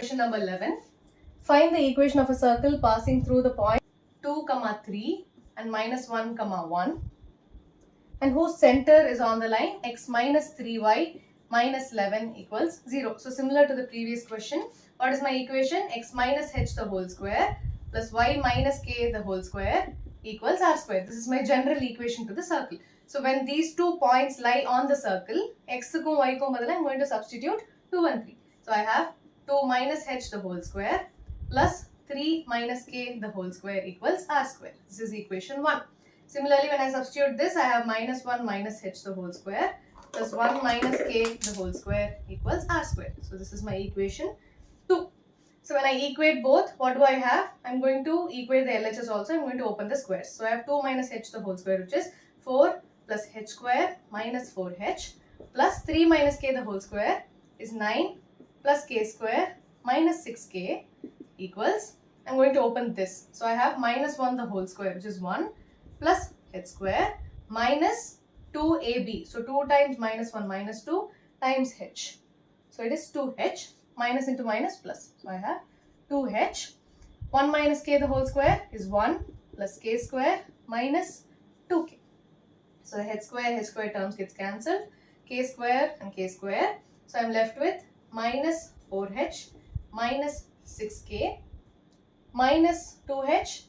question number 11. Find the equation of a circle passing through the point 2, 3 and minus 1, 1 and whose center is on the line x minus 3y minus 11 equals 0. So similar to the previous question, what is my equation? X minus h the whole square plus y minus k the whole square equals r square. This is my general equation to the circle. So when these 2 points lie on the circle, x ko y ko badala I am going to substitute 2 and 3. So I have 2 minus h the whole square plus 3 minus k the whole square equals r square. This is equation 1. Similarly, when I substitute this, I have minus 1 minus h the whole square plus 1 minus k the whole square equals r square. So this is my equation 2. So when I equate both, what do I have? I'm going to equate the LHS also. I'm going to open the squares. So I have 2 minus h the whole square, which is 4 plus h square minus 4h plus 3 minus k the whole square is 9 plus k square minus 6k equals, I'm going to open this. So I have minus 1 the whole square, which is 1 plus h square minus 2ab. So 2 times minus 1 minus 2 times h. So it is 2h minus into minus plus. So I have 2h. 1 minus k the whole square is 1 plus k square minus 2k. So the h square terms gets cancelled. K square and k square. So I am left with minus 4h minus 6k minus 2h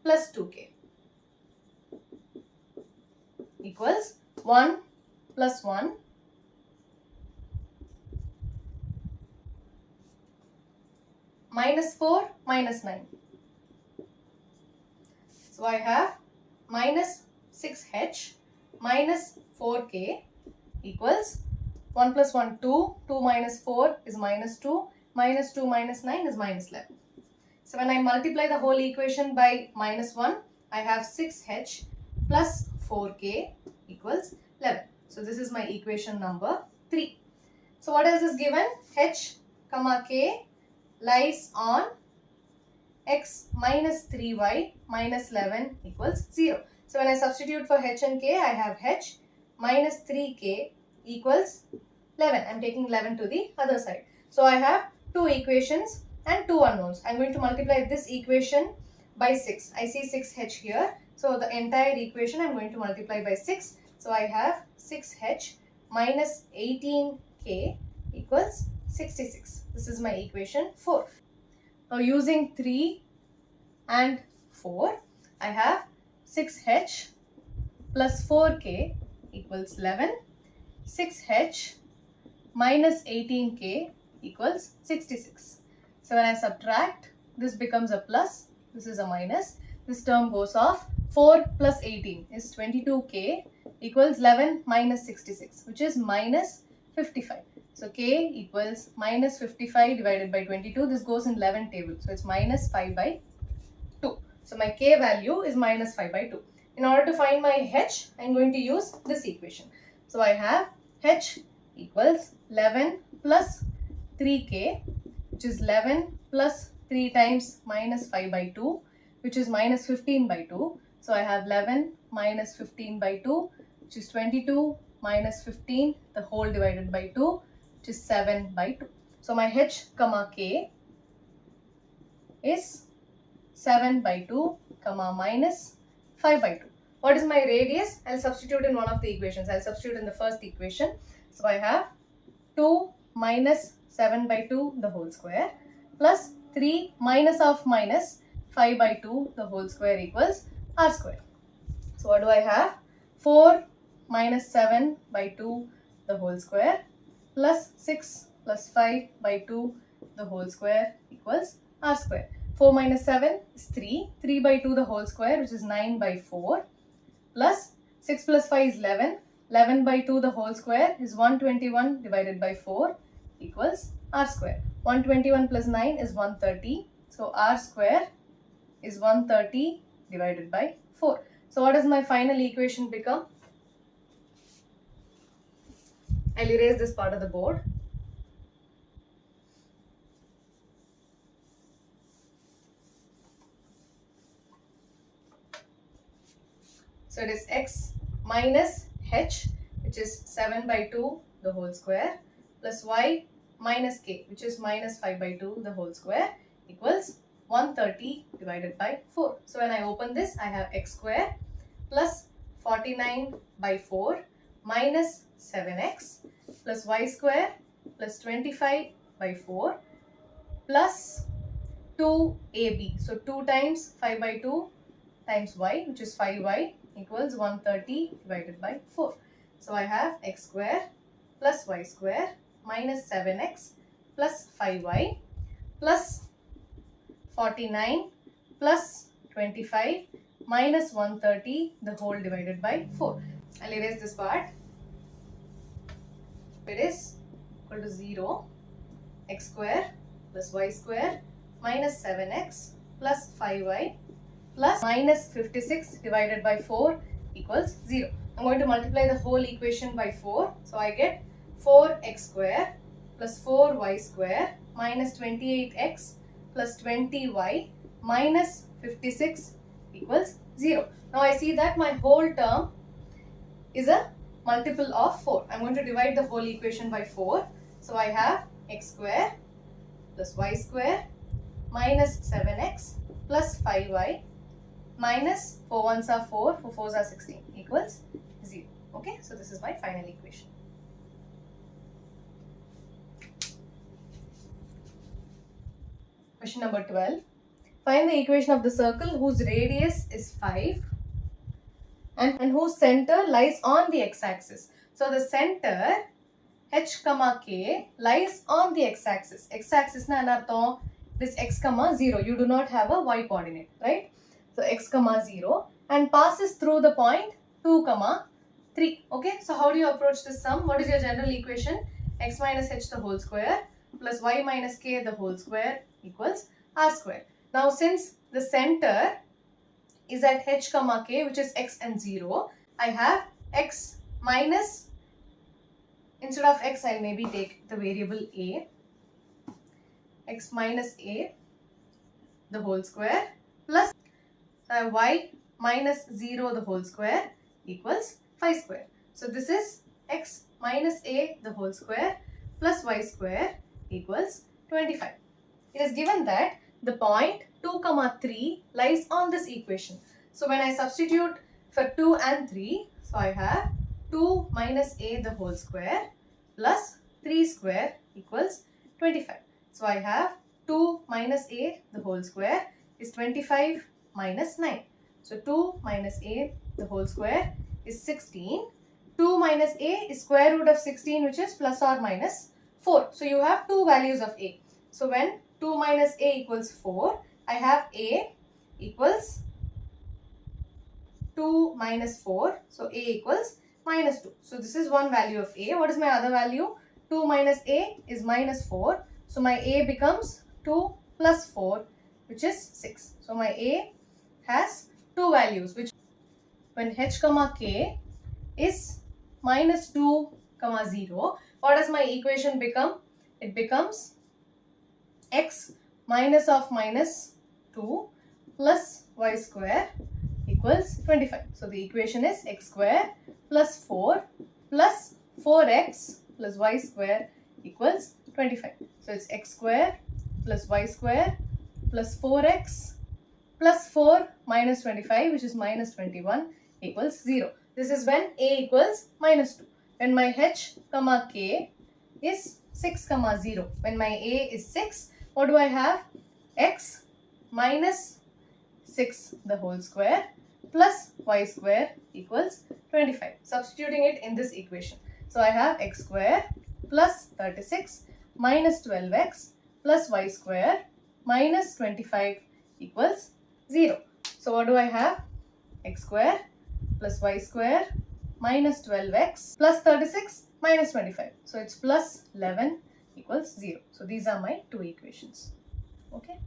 plus 2k equals 1 plus 1 minus 4 minus 9. So I have minus 6h minus 4k equals 1 plus 1 2, 2 minus 4 is minus 2, minus 2 minus 9 is minus 11. So when I multiply the whole equation by minus 1, I have 6h plus 4k equals 11. So this is my equation number 3. So what else is given? H, k lies on x minus 3y minus 11 equals 0. So when I substitute for h and k, I have h minus 3k equals 11. I am taking 11 to the other side. So I have 2 equations and 2 unknowns. I am going to multiply this equation by 6. I see 6h here. So the entire equation I am going to multiply by 6. So I have 6h minus 18k equals 66. This is my equation 4. Now using 3 and 4, I have 6h plus 4k equals 11. 6h minus 18k equals 66. So when I subtract, this becomes a plus, this is a minus, this term goes off. 4 plus 18 is 22k equals 11 minus 66, which is minus 55. So k equals minus 55 divided by 22. This goes in 11 table. So it's minus 5 by 2. So my k value is minus 5 by 2. In order to find my h, I am going to use this equation. So I have h equals 11 plus 3k, which is 11 plus 3 times minus 5 by 2, which is minus 15 by 2. So I have 11 minus 15 by 2, which is 22 minus 15, the whole divided by 2, which is 7 by 2. So my h, k is 7 by 2, minus 5 by 2. What is my radius? I'll substitute in one of the equations. I'll substitute in the first equation. So I have 2 minus 7 by 2 the whole square plus 3 minus of minus 5 by 2 the whole square equals r square. So what do I have? 4 minus 7 by 2 the whole square plus 6 plus 5 by 2 the whole square equals r square. 4 minus 7 is 3. 3 by 2 the whole square, which is 9 by 4 plus 6 plus 5 is 11. 11 by 2 the whole square is 121 divided by 4 equals r square. 121 plus 9 is 130. So r square is 130 divided by 4. So what does my final equation become? I'll erase this part of the board. So it is x minus h, which is 7 by 2 the whole square, plus y minus k, which is minus 5 by 2 the whole square, equals 130 divided by 4. So when I open this, I have x square plus 49 by 4 minus 7x plus y square plus 25 by 4 plus 2ab. So 2 times 5 by 2 times y, which is 5y, equals 130 divided by 4. So I have x square plus y square minus 7x plus 5y plus 49 plus 25 minus 130 the whole divided by 4. I'll erase this part. It is equal to 0. X square plus y square minus 7x plus 5y plus minus 56 divided by 4 equals 0. I'm going to multiply the whole equation by 4. So I get 4x square plus 4y square minus 28x plus 20y minus 56 equals 0. Now I see that my whole term is a multiple of 4. I'm going to divide the whole equation by 4. So I have x square plus y square minus 7x plus 5y minus 4 ones are 4, 4 fours are 16 equals 0. Okay, so this is my final equation. Question number 12. Find the equation of the circle whose radius is 5 and whose center lies on the x-axis. So the center h comma k lies on the x-axis. X-axis na anartham, this x comma 0. You do not have a y coordinate, right? So x comma 0 and passes through the point 2 comma 3. Okay, so how do you approach this sum? What is your general equation? X minus h the whole square plus y minus k the whole square equals r square. Now since the center is at h comma k, which is x and 0, I have x minus, instead of x I'll maybe take the variable a, x minus a the whole square plus y minus 0 the whole square equals 5 square. So this is x minus a the whole square plus y square equals 25. It is given that the point 2 comma 3 lies on this equation. So when I substitute for 2 and 3, so I have 2 minus a the whole square plus 3 square equals 25. So I have 2 minus a the whole square is 25 minus 9. So 2 minus a the whole square is 16. 2 minus a is square root of 16, which is plus or minus 4. So you have two values of a. So when 2 minus a equals 4, I have a equals 2 minus 4. So a equals minus 2. So this is one value of a. What is my other value? 2 minus a is minus 4. So my a becomes 2 plus 4, which is 6. So my a has two values, which when h comma k is minus 2 comma 0, what does my equation become? It becomes x minus of minus 2 plus y square equals 25. So the equation is x square plus 4 plus 4x plus y square equals 25. So it's x square plus y square plus 4x plus 4 minus 25, which is minus 21 equals 0. This is when a equals minus 2. When my h comma k is 6 comma 0. When my a is 6, what do I have? X minus 6 the whole square plus y square equals 25. Substituting it in this equation. So I have x square plus 36 minus 12x plus y square minus 25 equals 0. So what do I have? X square plus y square minus 12x plus 36 minus 25. So it's plus 11 equals 0. So these are my two equations. Okay.